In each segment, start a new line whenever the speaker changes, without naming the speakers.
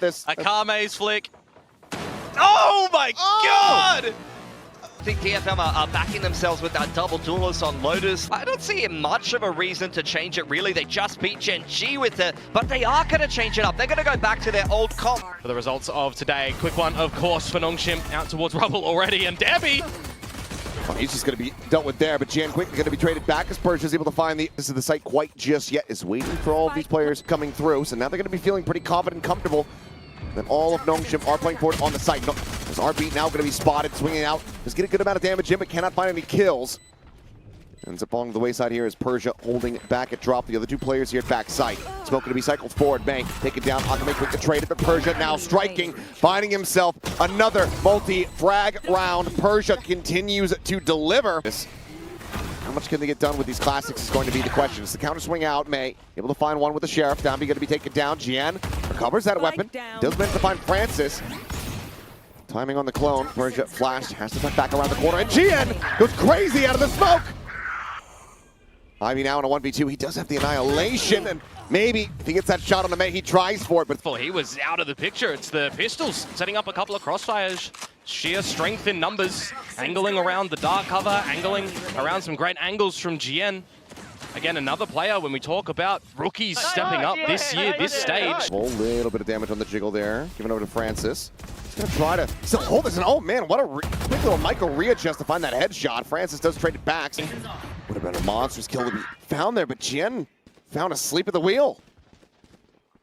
Akame's flick. Oh my god!
I think DFM are backing themselves with that double duelist on Lotus. I don't see much of a reason to change it, really. They just beat Gen G with it, but they are going to change it up. They're going to go back to their old comp.
For the results of today, quick one, of course, for Nongshim, out towards Rubble already, and Debbie!
Well, he's just going to be dealt with there, but Jan quickly going to be traded back as Persia's able to find this is the site quite just yet, is waiting for all of these players coming through, so now they're going to be feeling pretty confident and comfortable that all of Nongshim are playing forward on the site. As RB now going to be spotted, swinging out. Does get a good amount of damage in, but cannot find any kills. Ends up along the wayside here is Persia holding back at drop. The other two players here at back site. Smoke going to be cycled forward. May take it down. Akame quick to trade it, but Persia now striking, finding himself another multi-frag round. Persia continues to deliver. How much can they get done with these classics is going to be the question. It's the counter swing out. May able to find one with the Sheriff. Downby going to be taken down. Jian recovers that weapon. Does manage to find Francis. Timing on the clone. Persia flashed. Has to tuck back around the corner. And Jian goes crazy out of the smoke. Ivy now in a 1v2. He does have the Annihilation. And maybe if he gets that shot on the May, he tries for it. But
He was out of the picture. It's the pistols setting up a couple of crossfires. Sheer strength in numbers. Angling around the dark cover. Angling around some great angles from Jian. Again, another player when we talk about rookies stepping up this year, this stage.
A little bit of damage on the jiggle there. Giving over to Francis. He's going to try to still hold this. And oh man, what a quick little micro readjust to find that headshot. Francis does trade it back. Would have been a monstrous kill to be found there, but Jian found asleep at the wheel.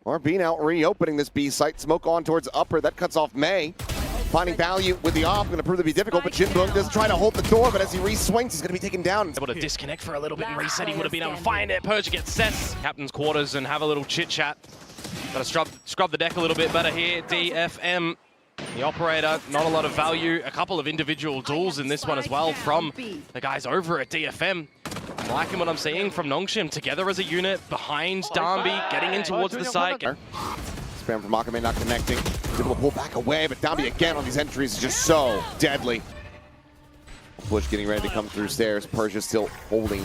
RB now reopening this B site. Smoke on towards upper. That cuts off May. Finding value with the off, going to prove to be difficult, but Jinbung does try to hold the door, but as he re-swings, he's going to be taken down.
Able to disconnect for a little bit and reset. He would have been able to find it. Persia gets set. Captain's quarters and have a little chit-chat. Got to scrub the deck a little bit better here. DFM, the operator, not a lot of value. A couple of individual duels in this one as well from the guys over at DFM. I'm liking what I'm seeing from Nongshim together as a unit behind Darby, getting in towards the site.
Spam from Akame not connecting. He's able to pull back away, but Darby again on these entries is just so deadly. Bush getting ready to come through stairs. Persia still holding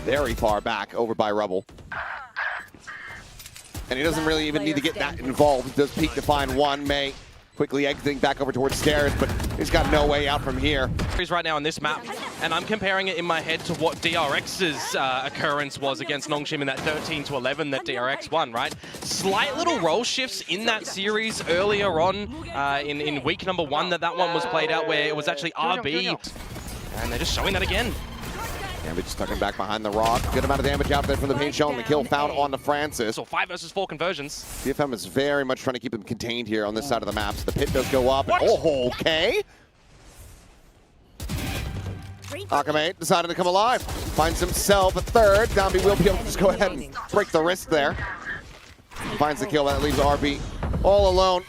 very far back over by Rubble. And he doesn't really even need to get that involved. He does peek to find one. May quickly exiting back over towards stairs, but he's got no way out from here.
He's right now on this map, and I'm comparing it in my head to what DRX's occurrence was against Nongshim in that 13-11 that DRX won, right? Slight little role shifts in that series earlier on in week number 1 that one was played out, where it was actually RB, and they're just showing that again.
Damage stuck him back behind the rock. Good amount of damage out there from the paint shown. The kill found on to Francis.
So 5 versus 4 conversions.
DFM is very much trying to keep him contained here on this side of the map. So the pit does go up. And, oh, okay. Akame decided to come alive. Finds himself a third. Downby will be able to just go ahead and break the wrist there. Finds the kill. That leaves RB all alone.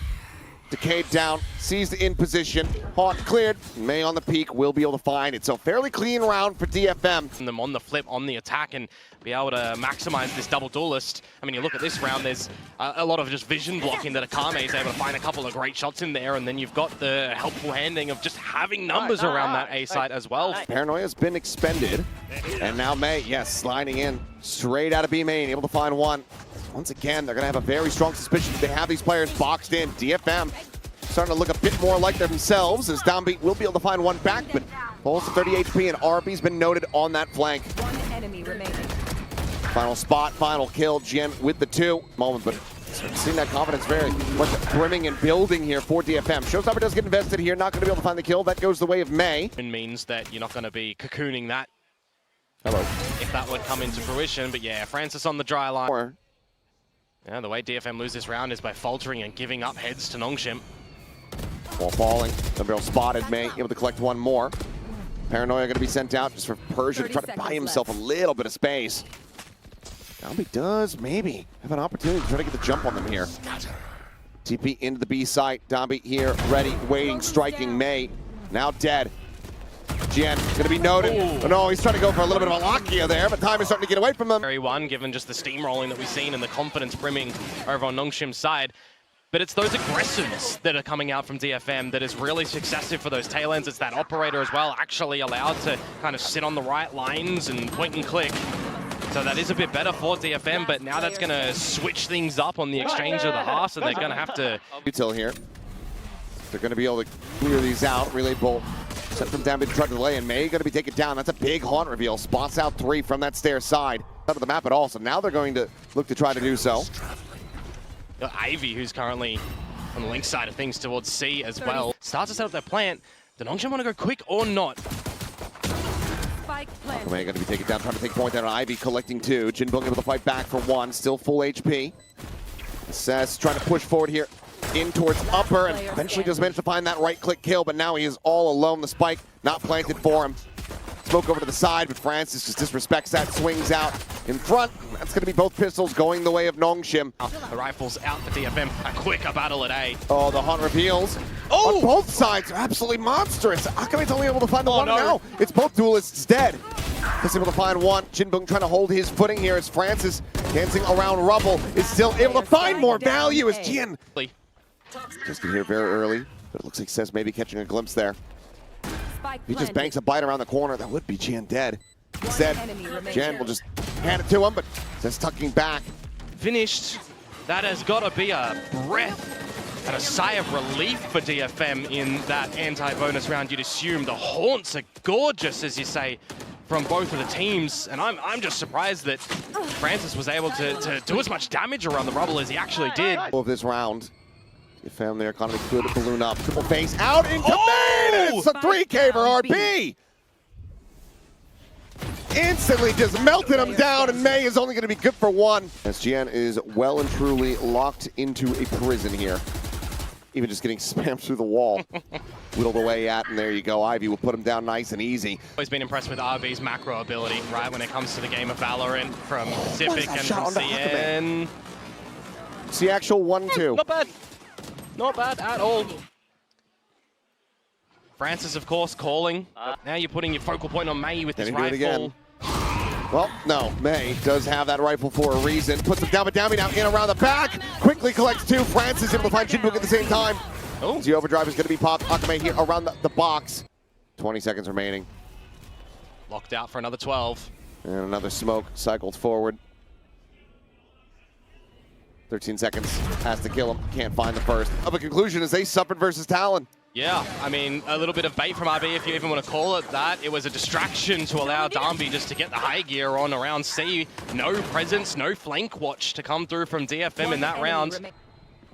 Decayed down, seized in position, Haunt cleared, May on the peak, will be able to find it. So fairly clean round for DFM.
Them on the flip, on the attack, and be able to maximize this double duelist. I mean, you look at this round, there's a lot of just vision blocking that Akame is able to find a couple of great shots in there, and then you've got the helpful handing of just having numbers around that A site as well.
Paranoia's been expended, and now May, yes, sliding in straight out of B main, able to find one. Once again, they're going to have a very strong suspicion that they have these players boxed in. DFM starting to look a bit more like themselves, as Downbeat will be able to find one back, but falls to 30 HP, and RB's been noted on that flank.
One enemy remaining.
Final spot, final kill, Jian with the 2 moment, but seeing that confidence very much brimming and building here for DFM. Showstopper does get invested here, not going to be able to find the kill. That goes the way of May.
It means that you're not going to be cocooning that.
Hello.
If that would come into fruition, but yeah, Francis on the dry line. Yeah, the way DFM lose this round is by faltering and giving up heads to Nongshim.
While falling, the barrel spotted, May able to collect one more. Paranoia going to be sent out just for Persia to try to buy himself a little bit of space. Downbeat does maybe have an opportunity to try to get the jump on them here. TP into the B site. Downbeat here, ready, waiting, striking May. Now dead. Jian going to be noted. Oh, no, he's trying to go for a little bit of a Lakia there, but time is starting to get away from him.
Very one, given just the steamrolling that we've seen and the confidence brimming over on Nongshim's side. But it's those aggressives that are coming out from DFM that is really successive for those tail ends. It's that operator as well, actually allowed to kind of sit on the right lines and point and click. So that is a bit better for DFM, but now that's going to switch things up on the exchange of the half, so they're going to have to...
Util here. They're going to be able to clear these out. Relay bolt set them down, try to delay, and May going to be taken down. That's a big haunt reveal. Spots out 3 from that stair side. Out of the map at all, so now they're going to look to try to do so.
Ivy, who's currently on the link side of things towards C as well, starts to set up their plant. The Nongshim want to go quick or not?
May going to be taken down, trying to take point down on Ivy, collecting 2. Jinbong able to fight back for 1, still full HP. Sess trying to push forward here, in towards upper, and eventually just managed to find that right-click kill, but now he is all alone. The spike not planted for him. Smoke over to the side, but Francis just disrespects that, swings out in front. That's going to be both pistols going the way of Nongshim.
The rifle's out for DFM. A quicker battle at A.
Oh, the hunt reveals.
Oh!
On both sides are absolutely monstrous. Akame's only able to find the one now. It's both duelists dead. Just able to find one. Jinbong trying to hold his footing here as Francis, dancing around rubble, is still able to find more value as Jian. Just get here very early, but it looks like Sess may be catching a glimpse there. He just banks a bite around the corner. That would be Jian dead. Instead, Jian will just hand it to him, but Sess tucking back.
Finished. That has got to be a breath and a sigh of relief for DFM in that anti-bonus round. You'd assume the haunts are gorgeous, as you say, from both of the teams. And I'm just surprised that Francis was able to do as much damage around the rubble as he actually did.
Of this round. DFM there, economy could balloon up. Triple face out into main, and it's a 3K for RB. Instantly just melted him down, and May is only going to be good for 1. As Jian is well and truly locked into a prison here. Even just getting spammed through the wall. Whittled away at, and there you go. Ivy will put him down nice and easy.
Always been impressed with RB's macro ability, right, when it comes to the game of Valorant from Pacific and from CN.
It's the actual 1-2.
Not bad. Not bad at all. Francis, of course, calling. Now you're putting your focal point on May with this rifle.
Well, no, May does have that rifle for a reason. Puts him down, but Dami now in around the back. Quickly collects 2. Francis able to find Jinbuk at the same time. Oh. The overdrive is going to be popped. Akame here around the box. 20 seconds remaining.
Locked out for another 12.
And another smoke cycled forward. 13 seconds, has to kill him, can't find the first. Of a conclusion as they suffered versus Talon.
Yeah, I mean, a little bit of bait from RB, if you even want to call it that. It was a distraction to allow Darby just to get the high gear on around C. No presence, no flank watch to come through from DFM in that round.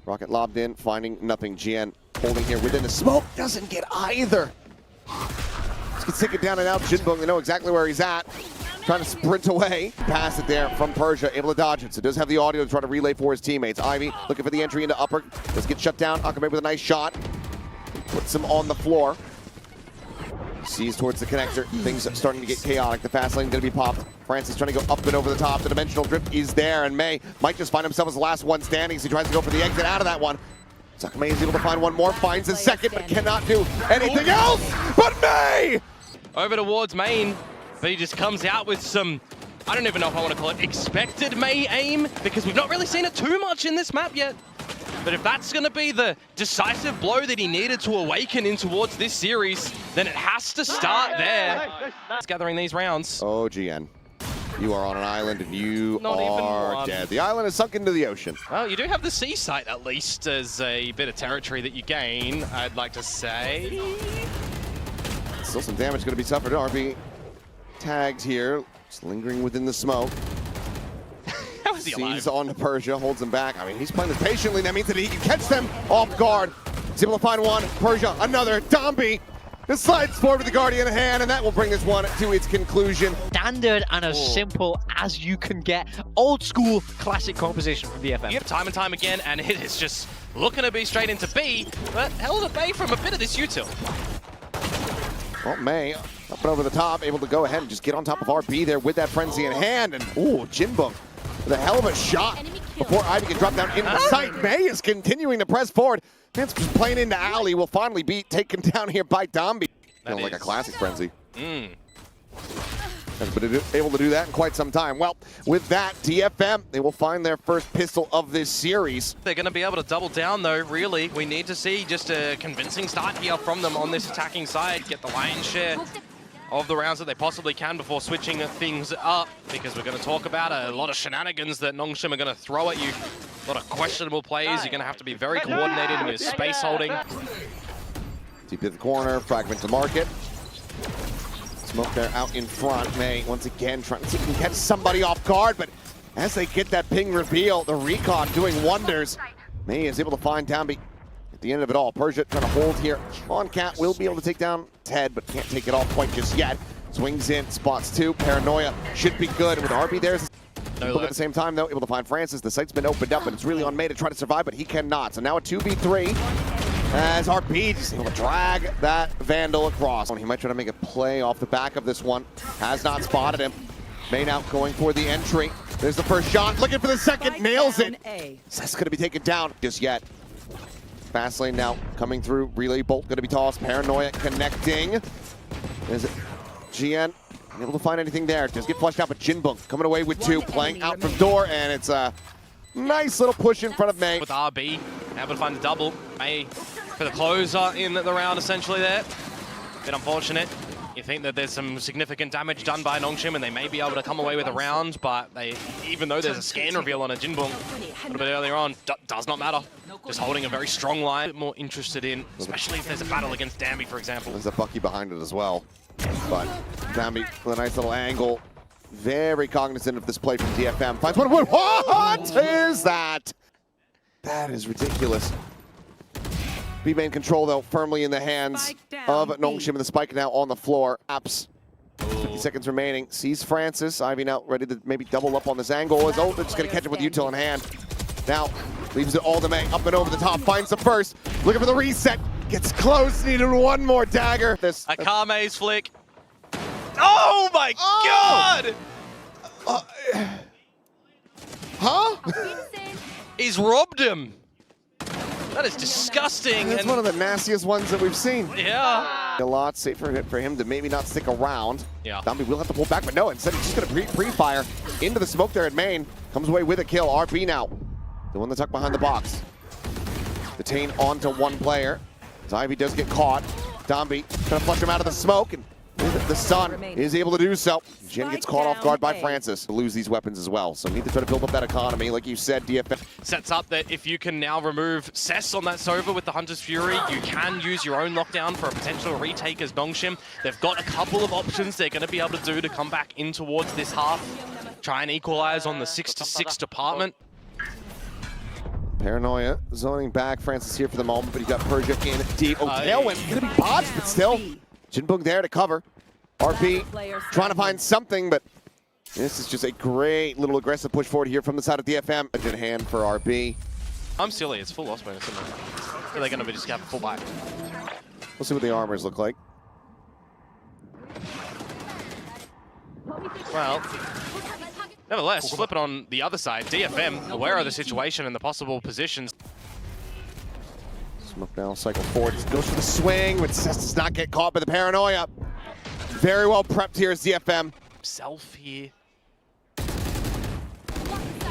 Rocket lobbed in, finding nothing. Jian holding here within the smoke, doesn't get either. Let's take it down and out. Jinbong, they know exactly where he's at. Trying to sprint away. Pass it there from Persia, able to dodge it. So does have the audio to try to relay for his teammates. Ivy looking for the entry into upper. Does get shut down. Akame with a nice shot. Puts him on the floor. Sees towards the connector. Things are starting to get chaotic. The fast lane going to be popped. Francis trying to go up and over the top. The dimensional drift is there, and May might just find himself as the last one standing as he tries to go for the exit out of that one. Akame is able to find one more. Finds his second, but cannot do anything else. But May!
Over towards main. But he just comes out with some, I don't even know if I want to call it expected May aim, because we've not really seen it too much in this map yet. But if that's going to be the decisive blow that he needed to awaken in towards this series, then it has to start there. It's gathering these rounds.
Oh, GN. You are on an island and you are dead. The island is sunk into the ocean.
Well, you do have the sea site at least as a bit of territory that you gain, I'd like to say.
Still some damage going to be suffered. RB tagged here, just lingering within the smoke.
How is he alive?
Sees on to Persia, holds him back. I mean, he's playing this patiently. That means that he can catch them off guard. He's able to find one. Persia, another. Dombi just slides forward with the Guardian hand, and that will bring this one to its conclusion.
Standard and as simple as you can get. Old school, classic composition from DFM.
Yep, time and time again, and it is just looking to be straight into B, but held at bay from a bit of this util.
Well, May up and over the top, able to go ahead and just get on top of RB there with that frenzy in hand. And ooh, Jinbong with a hell of a shot before Ivy can drop down into the sight. May is continuing to press forward. Man's just playing into alley. Will finally be taken down here by Dombi. Feels like a classic frenzy. Hasn't been able to do that in quite some time. Well, with that, DFM, they will find their first pistol of this series.
They're going to be able to double down, though, really. We need to see just a convincing start here from them on this attacking side. Get the lion's share of the rounds that they possibly can before switching things up, because we're going to talk about a lot of shenanigans that Nongshim are going to throw at you. A lot of questionable plays. You're going to have to be very coordinated in your space holding.
Deep in the corner, fragment to market. Smoke there out in front. May once again trying to see if he can catch somebody off guard, but as they get that ping reveal, the recon doing wonders. May is able to find Downbeat at the end of it all. Persia trying to hold here on Cat, will be able to take down Ted, but can't take it off quite just yet. Swings in, spots two. Paranoia should be good with RB there. Look at the same time though, able to find Francis. The site's been opened up, but it's really on May to try to survive, but he cannot. So now a 2v3 as RB just able to drag that Vandal across. He might try to make a play off the back of this one. Has not spotted him. May now going for the entry. There's the first shot, looking for the second, nails it. That's gonna be taken down just yet. Fast lane now coming through, relay bolt gonna be tossed. Paranoia connecting. Is it GN able to find anything there? Does get flushed out, but Jinbung coming away with two, playing out from door, and it's a nice little push in front of May.
With RB, able to find the double. May for the closer in the round essentially there. Bit unfortunate. You think that there's some significant damage done by Nongshim and they may be able to come away with a round, but they, even though there's a scan reveal on a Jinbung a little bit earlier on, does not matter. Just holding a very strong line. More interested in, especially if there's a battle against Dambi, for example.
There's a Bucky behind it as well. But Dambi with a nice little angle. Very cognizant of this play from DFM. Finds one. What is that? That is ridiculous. B-main control, though, firmly in the hands of Nongshim, and the spike now on the floor. Apps. 50 seconds remaining. Sees Francis. Ivy now ready to maybe double up on this angle. As they're just going to catch him with util in hand. Now, leaves it all to May. Up and over the top. Finds the first. Looking for the reset. Gets close. Needed one more dagger.
Akame's flick. Oh my god!
Huh?
He's robbed him. That is disgusting.
That's one of the nastiest ones that we've seen.
Yeah.
A lot safer for him to maybe not stick around.
Yeah.
Dambi will have to pull back, but no, instead he's just going to pre-fire into the smoke there at main. Comes away with a kill. RB now. The one that's tucked behind the box. Detain onto one player. As Ivy does get caught. Dambi trying to flush him out of the smoke, and the Sun is able to do so. Jin gets caught off guard by Francis. To lose these weapons as well, so need to try to build up that economy. Like you said, DFM
sets up that if you can now remove Cess on that Sova with the Hunter's Fury, you can use your own lockdown for a potential retake as Nongshim. They've got a couple of options they're going to be able to do to come back in towards this half. Try and equalize on the 6-6 department.
Paranoia zoning back. Francis here for the moment, but you got Persia in deep. Oh, Tailwind gonna be botched, but still. Jinbung there to cover. RP trying to find something, but this is just a great little aggressive push forward here from the side of DFM. In hand for RB.
I'm silly, it's full loss bonus, isn't it? Are they going to be just have full buy?
We'll see what the armors look like.
Well, nevertheless, flipping on the other side, DFM aware of the situation and the possible positions.
Smoke now, cycle forward, goes for the swing, but Cess does not get caught by the Paranoia. Very well prepped here as DFM.
Self here.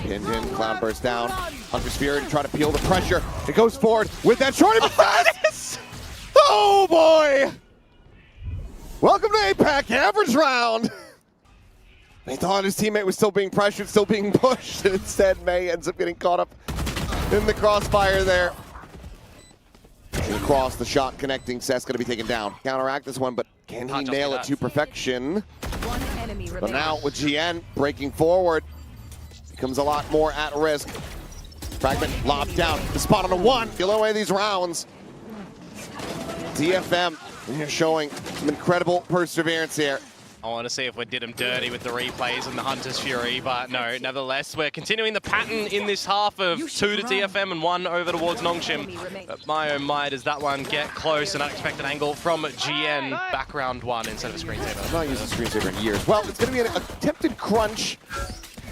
Engine, Cloud burst down. Hunter's Fury to try to peel the pressure. It goes forward with that shorty. Oh boy! Welcome to APAC average round. They thought his teammate was still being pressured, still being pushed, and instead May ends up getting caught up in the crossfire there. Across the shot connecting, Cess going to be taken down. Counteract this one, but can he nail it to perfection? But now with GN breaking forward, becomes a lot more at risk. Fragment lobbed down, the spot on the one. Feel away these rounds. DFM showing some incredible perseverance here.
I want to see if we did him dirty with the replays and the Hunter's Fury, but no, nevertheless, we're continuing the pattern in this half of 2 to DFM and 1 over towards Nongshim. But my oh my, does that one get close? An unexpected angle from GN, background 1 instead of a screensaver.
I've not used a screensaver in years. Well, it's going to be an attempted crunch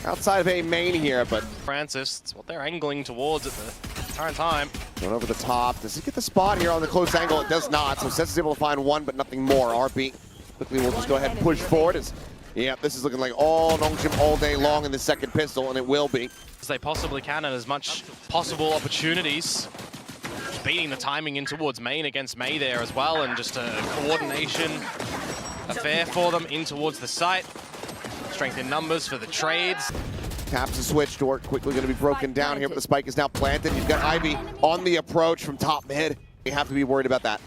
outside of a main here, but
Francis, it's what they're angling towards at the current time.
Going over the top. Does he get the spot here on the close angle? It does not, so Cess is able to find one, but nothing more. RP quickly will just go ahead and push forward. Yeah, this is looking like all Nongshim all day long in the second pistol, and it will be.
As they possibly can, and as much possible opportunities. Just beating the timing in towards main against May there as well, and just a coordination affair for them in towards the site. Strength in numbers for the trades.
Taps the switch, door quickly going to be broken down here, but the spike is now planted. You've got Ivy on the approach from top mid. You have to be worried about that.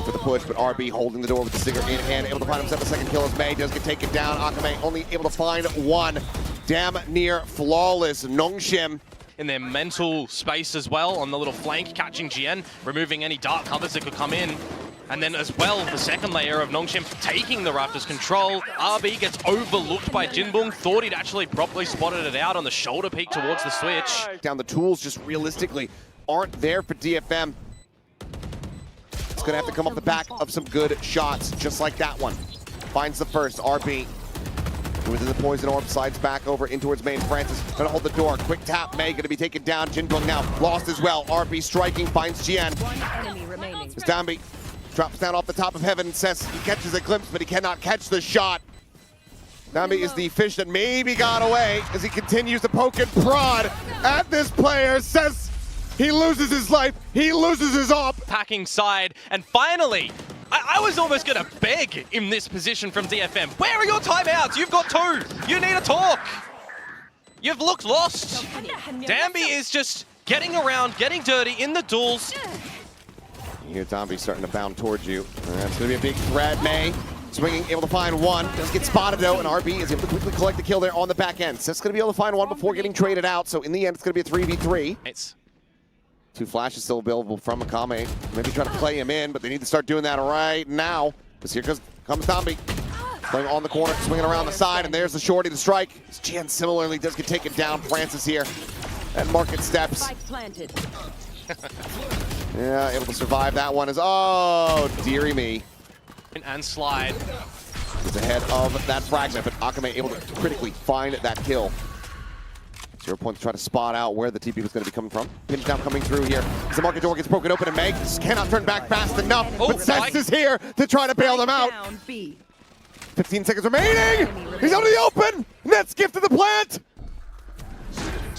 For the push, but RB holding the door with the Stinger in hand, able to find himself a second kill as May does get taken down. Akame only able to find one. Damn near flawless. Nongshim
In their mental space as well on the little flank, catching Jian, removing any dark covers that could come in. And then as well, the second layer of Nongshim taking the Raptors' control. RB gets overlooked by Jinbong. Thought he'd actually properly spotted it out on the shoulder peek towards the switch.
down the tools just realistically aren't there for DFM. It's going to have to come off the back of some good shots, just like that one. Finds the first, RB. Within the poison orb, slides back over in towards main. Francis going to hold the door. Quick tap, May going to be taken down. Jinbong now lost as well. RB striking, finds Jian. Zambi drops down off the top of heaven and says he catches a glimpse, but he cannot catch the shot. Zambi is the fish that maybe got away as he continues to poke and prod at this player. Says he loses his life, he loses his op.
Packing side, and finally, I was almost going to beg in this position from DFM. Where are your timeouts? You've got two. You need to talk. You've looked lost. Dambi is just getting around, getting dirty in the duels.
You hear Zambi starting to bound towards you. That's going to be a big threat. May swinging, able to find one. Does get spotted though, and RB is able to quickly collect the kill there on the back end. Seth's going to be able to find one before getting traded out. So in the end, it's going to be a 3v3.
It's
Two flashes still available from Akame. Maybe try to play him in, but they need to start doing that right now. Because here comes Zambi. Playing on the corner, swinging around the side, and there's the shorty to strike. Jan similarly does get taken down. Francis here at market steps. Yeah, able to survive that one. Oh, dearie me.
and slide.
Is ahead of that fragment, but Akame able to critically find that kill. 0 point to try to spot out where the TP was going to be coming from. Pinch down coming through here. As the market door gets broken open, and Meg just cannot turn back fast enough. But Seth is here to try to bail them out. 15 seconds remaining. He's out of the open. That's gift to the plant.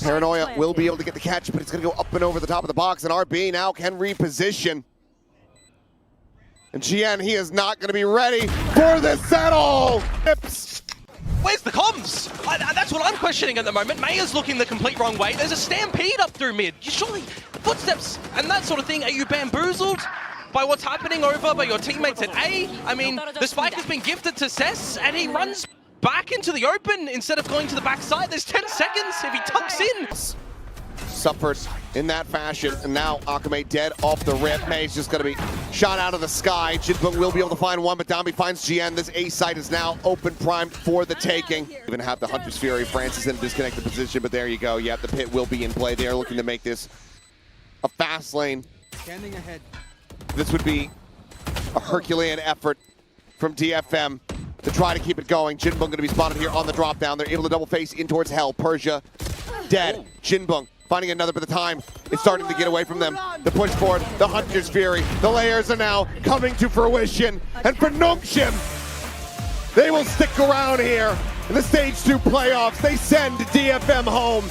Paranoia will be able to get the catch, but it's going to go up and over the top of the box, and RB now can reposition. And Jian, he is not going to be ready for the settle.
Where's the comms? That's what I'm questioning at the moment. Maya's looking the complete wrong way. There's a stampede up through mid. You surely, footsteps and that sort of thing, are you bamboozled by what's happening over by your teammates at A? I mean, the spike has been gifted to Cess, and he runs back into the open instead of going to the backside. There's 10 seconds if he tucks in.
Suffered in that fashion, and now Akame dead off the rip. May's just going to be shot out of the sky. Jinbong will be able to find one, but Dambi finds Jian. This A site is now open, primed for the taking. Even have the Hunter's Fury. Francis in a disconnected position, but there you go. Yeah, the pit will be in play. They are looking to make this a fast lane.
Standing ahead.
This would be a Herculean effort from DFM to try to keep it going. Jinbong going to be spotted here on the drop down. They're able to double face in towards Hell. Persia dead. Jinbong finding another, but the time is starting to get away from them. The push forward, the Hunter's Fury, the layers are now coming to fruition. And for Nongshim, they will stick around here in the Stage 2 playoffs. They send DFM home.